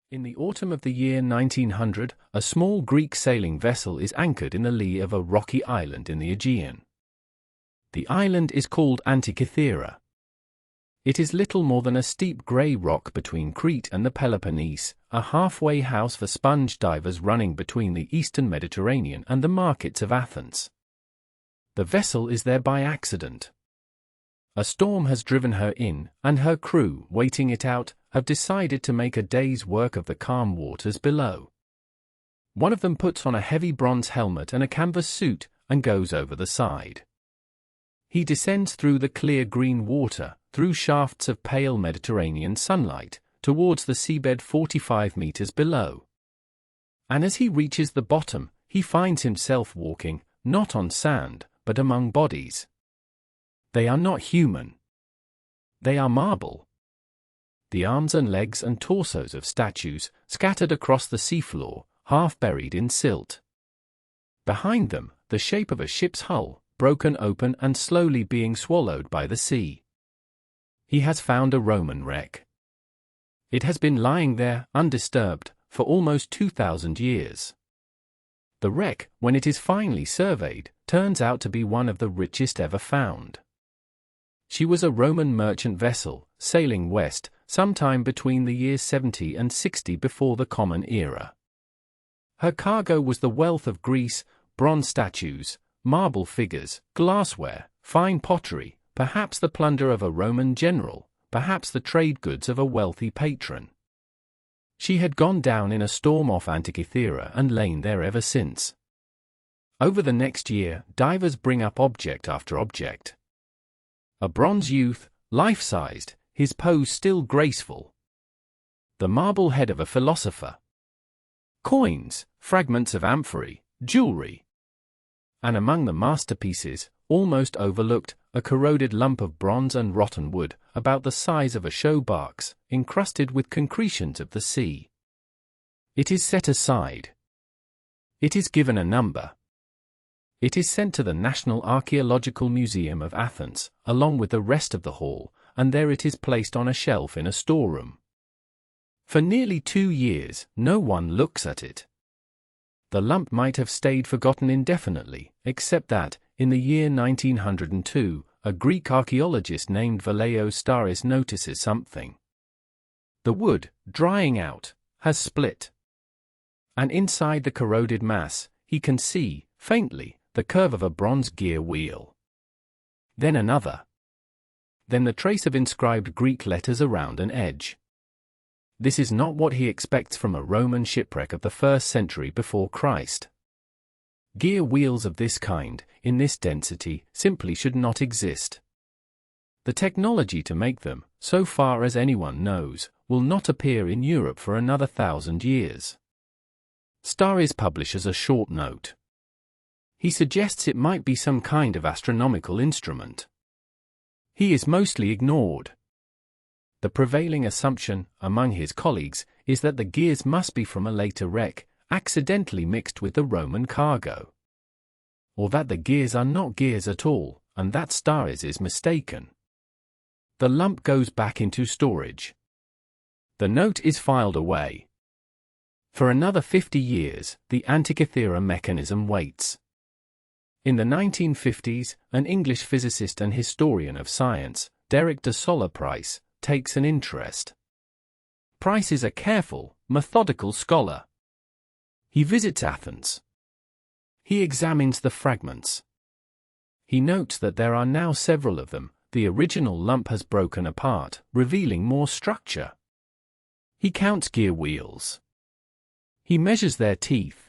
In the autumn of the year 1900, a small Greek sailing vessel is anchored in the lee of a rocky island in the Aegean. The island is called Antikythera. It is little more than a steep grey rock between Crete and the Peloponnese, a halfway house for sponge divers running between the eastern Mediterranean and the markets of Athens. The vessel is there by accident. A storm has driven her in, and her crew, waiting it out, have decided to make a day's work of the calm waters below. One of them puts on a heavy bronze helmet and a canvas suit, and goes over the side. He descends through the clear green water, through shafts of pale Mediterranean sunlight, towards the seabed 45 meters below. And as he reaches the bottom, he finds himself walking, not on sand, but among bodies. They are not human. They are marble. The arms and legs and torsos of statues, scattered across the seafloor, half buried in silt. Behind them, the shape of a ship's hull, broken open and slowly being swallowed by the sea. He has found a Roman wreck. It has been lying there, undisturbed, for almost 2,000 years. The wreck, when it is finally surveyed, turns out to be one of the richest ever found. She was a Roman merchant vessel, sailing west, sometime between the years 70 and 60 before the Common Era. Her cargo was the wealth of Greece, bronze statues, marble figures, glassware, fine pottery, perhaps the plunder of a Roman general, perhaps the trade goods of a wealthy patron. She had gone down in a storm off Antikythera and lain there ever since. Over the next year, divers bring up object after object. A bronze youth, life-sized, his pose still graceful. The marble head of a philosopher. Coins, fragments of amphorae, jewelry. And among the masterpieces, almost overlooked, a corroded lump of bronze and rotten wood, about the size of a show barks, encrusted with concretions of the sea. It is set aside. It is given a number. It is sent to the National Archaeological Museum of Athens, along with the rest of the haul, and there it is placed on a shelf in a storeroom. For nearly 2 years, no one looks at it. The lump might have stayed forgotten indefinitely, except that, in the year 1902, a Greek archaeologist named Velleios Staris notices something. The wood, drying out, has split. And inside the corroded mass, he can see, faintly, the curve of a bronze gear wheel. Then another. Then the trace of inscribed Greek letters around an edge. This is not what he expects from a Roman shipwreck of the 1st century before Christ. Gear wheels of this kind, in this density, simply should not exist. The technology to make them, so far as anyone knows, will not appear in Europe for another 1,000 years. Staris publishes a short note. He suggests it might be some kind of astronomical instrument. He is mostly ignored. The prevailing assumption, among his colleagues, is that the gears must be from a later wreck, accidentally mixed with the Roman cargo. Or that the gears are not gears at all, and that Staris is mistaken. The lump goes back into storage. The note is filed away. For another 50 years, the Antikythera mechanism waits. In the 1950s, an English physicist and historian of science, Derek de Solla Price, takes an interest. Price is a careful, methodical scholar. He visits Athens. He examines the fragments. He notes that there are now several of them. The original lump has broken apart, revealing more structure. He counts gear wheels. He measures their teeth.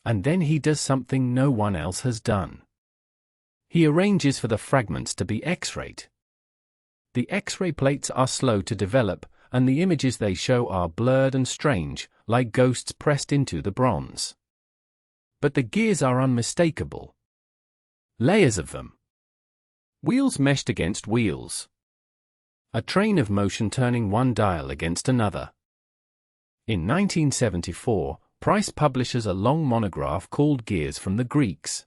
And then he does something no one else has done. He arranges for the fragments to be X-rayed. The X-ray plates are slow to develop, and the images they show are blurred and strange, like ghosts pressed into the bronze. But the gears are unmistakable. Layers of them. Wheels meshed against wheels. A train of motion turning one dial against another. In 1974, Price publishes a long monograph called Gears from the Greeks.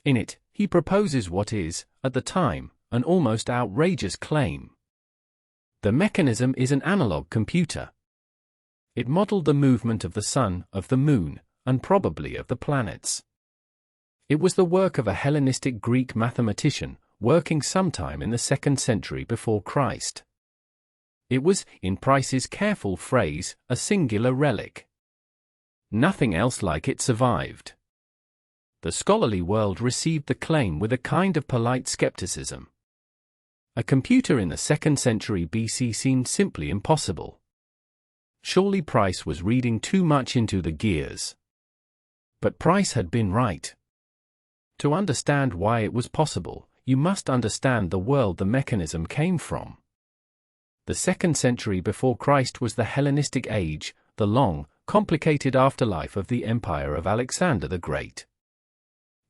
In it, he proposes what is, at the time, an almost outrageous claim. The mechanism is an analog computer. It modeled the movement of the sun, of the moon, and probably of the planets. It was the work of a Hellenistic Greek mathematician, working sometime in the 2nd century before Christ. It was, in Price's careful phrase, a singular relic. Nothing else like it survived. The scholarly world received the claim with a kind of polite skepticism. A computer in the 2nd century BC seemed simply impossible. Surely Price was reading too much into the gears. But Price had been right. To understand why it was possible, you must understand the world the mechanism came from. The 2nd century before Christ was the Hellenistic age, the long, complicated afterlife of the empire of Alexander the Great.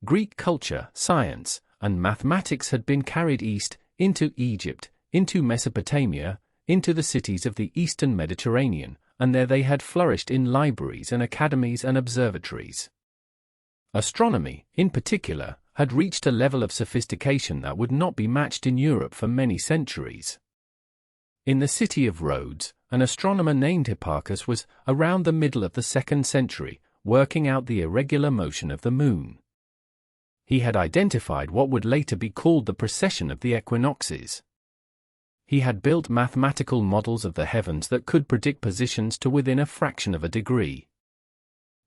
Greek culture, science, and mathematics had been carried east, into Egypt, into Mesopotamia, into the cities of the eastern Mediterranean, and there they had flourished in libraries and academies and observatories. Astronomy, in particular, had reached a level of sophistication that would not be matched in Europe for many centuries. In the city of Rhodes, an astronomer named Hipparchus was, around the middle of the 2nd century, working out the irregular motion of the moon. He had identified what would later be called the precession of the equinoxes. He had built mathematical models of the heavens that could predict positions to within a fraction of a degree.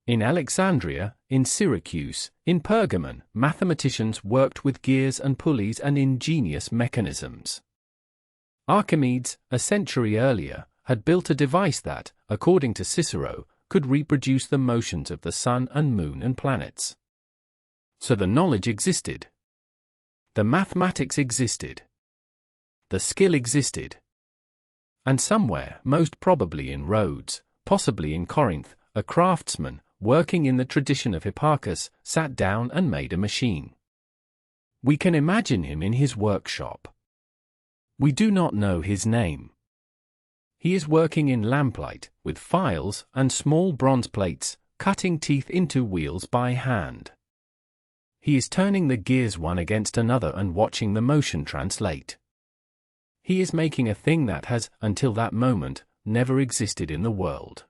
In Alexandria, in Syracuse, in Pergamon, mathematicians worked with gears and pulleys and ingenious mechanisms. Archimedes, a century earlier, had built a device that, according to Cicero, could reproduce the motions of the sun and moon and planets. So the knowledge existed. The mathematics existed. The skill existed. And somewhere, most probably in Rhodes, possibly in Corinth, a craftsman, working in the tradition of Hipparchus, sat down and made a machine. We can imagine him in his workshop. We do not know his name. He is working in lamplight, with files and small bronze plates, cutting teeth into wheels by hand. He is turning the gears one against another and watching the motion translate. He is making a thing that has, until that moment, never existed in the world.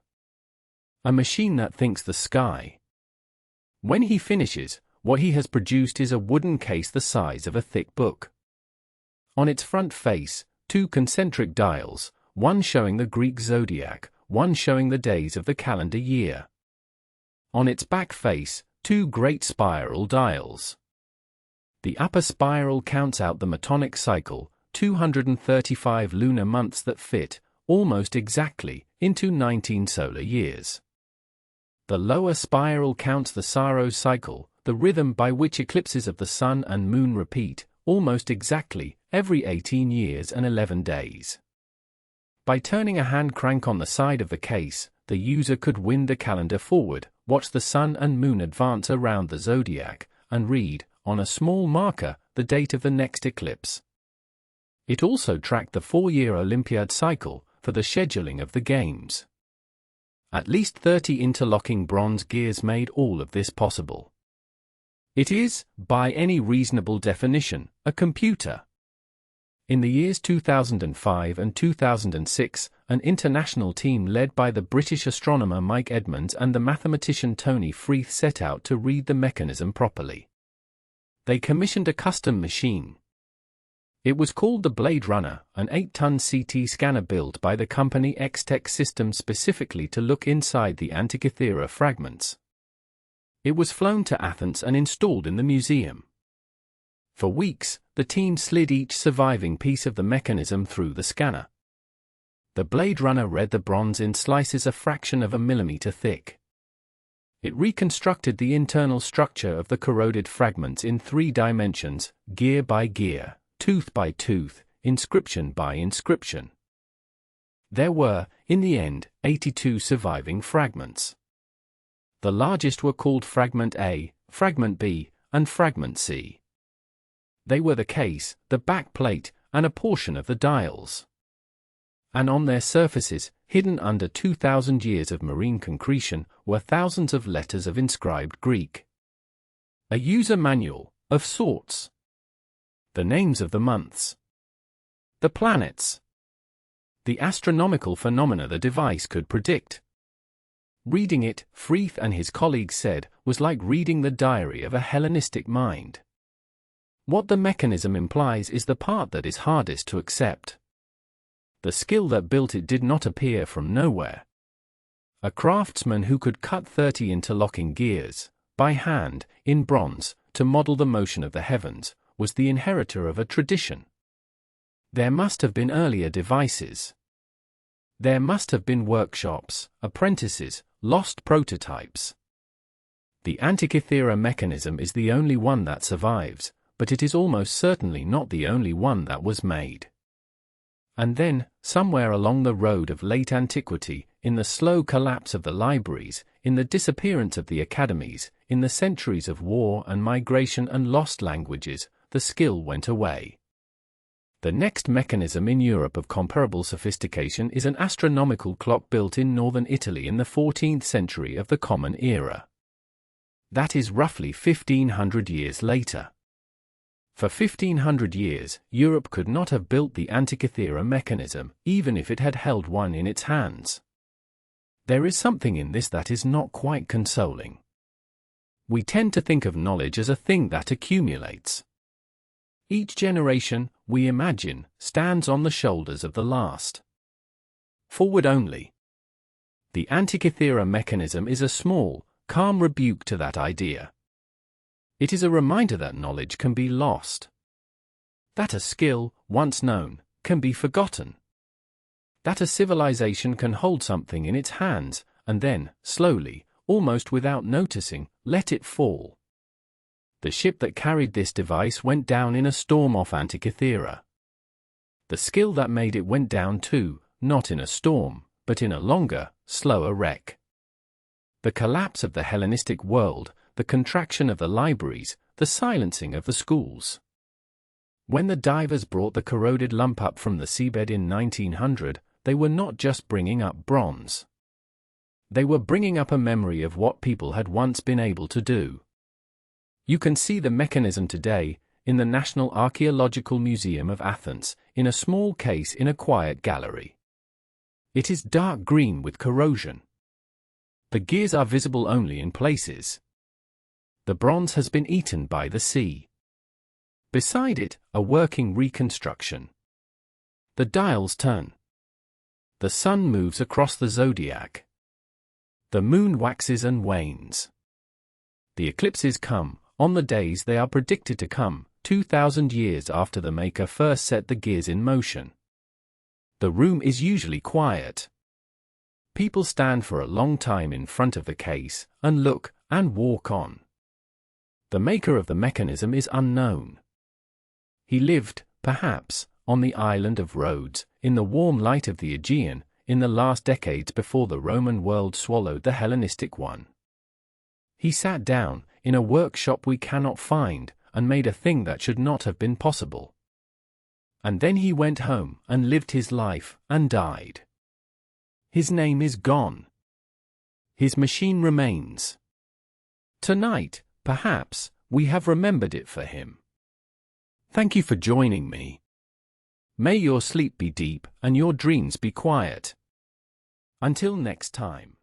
A machine that thinks the sky. When he finishes, what he has produced is a wooden case the size of a thick book. On its front face, 2 concentric dials, one showing the Greek zodiac, one showing the days of the calendar year. On its back face, 2 great spiral dials. The upper spiral counts out the Metonic cycle, 235 lunar months that fit, almost exactly, into 19 solar years. The lower spiral counts the Saros cycle, the rhythm by which eclipses of the sun and moon repeat, almost exactly, every 18 years and 11 days. By turning a hand crank on the side of the case, the user could wind the calendar forward, watch the sun and moon advance around the zodiac, and read, on a small marker, the date of the next eclipse. It also tracked the 4-year Olympiad cycle, for the scheduling of the games. At least 30 interlocking bronze gears made all of this possible. It is, by any reasonable definition, a computer. In the years 2005 and 2006, an international team led by the British astronomer Mike Edmonds and the mathematician Tony Freeth set out to read the mechanism properly. They commissioned a custom machine. It was called the Bladerunner, an 8-ton CT scanner built by the company X-Tech Systems specifically to look inside the Antikythera fragments. It was flown to Athens and installed in the museum. For weeks, the team slid each surviving piece of the mechanism through the scanner. The Bladerunner read the bronze in slices a fraction of a millimeter thick. It reconstructed the internal structure of the corroded fragments in 3 dimensions, gear by gear, tooth by tooth, inscription by inscription. There were, in the end, 82 surviving fragments. The largest were called Fragment A, Fragment B, and Fragment C. They were the case, the back plate, and a portion of the dials. And on their surfaces, hidden under 2,000 years of marine concretion, were thousands of letters of inscribed Greek. A user manual, of sorts. The names of the months. The planets. The astronomical phenomena the device could predict. Reading it, Freeth and his colleagues said, was like reading the diary of a Hellenistic mind. What the mechanism implies is the part that is hardest to accept. The skill that built it did not appear from nowhere. A craftsman who could cut 30 interlocking gears, by hand, in bronze, to model the motion of the heavens, was the inheritor of a tradition. There must have been earlier devices. There must have been workshops, apprentices, lost prototypes. The Antikythera mechanism is the only one that survives, but it is almost certainly not the only one that was made. And then, somewhere along the road of late antiquity, in the slow collapse of the libraries, in the disappearance of the academies, in the centuries of war and migration and lost languages, the skill went away. The next mechanism in Europe of comparable sophistication is an astronomical clock built in northern Italy in the 14th century of the Common Era. That is roughly 1500 years later. For 1500 years, Europe could not have built the Antikythera mechanism, even if it had held one in its hands. There is something in this that is not quite consoling. We tend to think of knowledge as a thing that accumulates. Each generation, we imagine, stands on the shoulders of the last. Forward only. The Antikythera mechanism is a small, calm rebuke to that idea. It is a reminder that knowledge can be lost. That a skill, once known, can be forgotten. That a civilization can hold something in its hands, and then, slowly, almost without noticing, let it fall. The ship that carried this device went down in a storm off Antikythera. The skill that made it went down too, not in a storm, but in a longer, slower wreck. The collapse of the Hellenistic world, the contraction of the libraries, the silencing of the schools. When the divers brought the corroded lump up from the seabed in 1900, they were not just bringing up bronze. They were bringing up a memory of what people had once been able to do. You can see the mechanism today, in the National Archaeological Museum of Athens, in a small case in a quiet gallery. It is dark green with corrosion. The gears are visible only in places. The bronze has been eaten by the sea. Beside it, a working reconstruction. The dials turn. The sun moves across the zodiac. The moon waxes and wanes. The eclipses come, on the days they are predicted to come, 2,000 years after the maker first set the gears in motion. The room is usually quiet. People stand for a long time in front of the case, and look, and walk on. The maker of the mechanism is unknown. He lived, perhaps, on the island of Rhodes, in the warm light of the Aegean, in the last decades before the Roman world swallowed the Hellenistic one. He sat down, in a workshop we cannot find, and made a thing that should not have been possible. And then he went home, and lived his life, and died. His name is gone. His machine remains. Tonight, perhaps, we have remembered it for him. Thank you for joining me. May your sleep be deep, and your dreams be quiet. Until next time.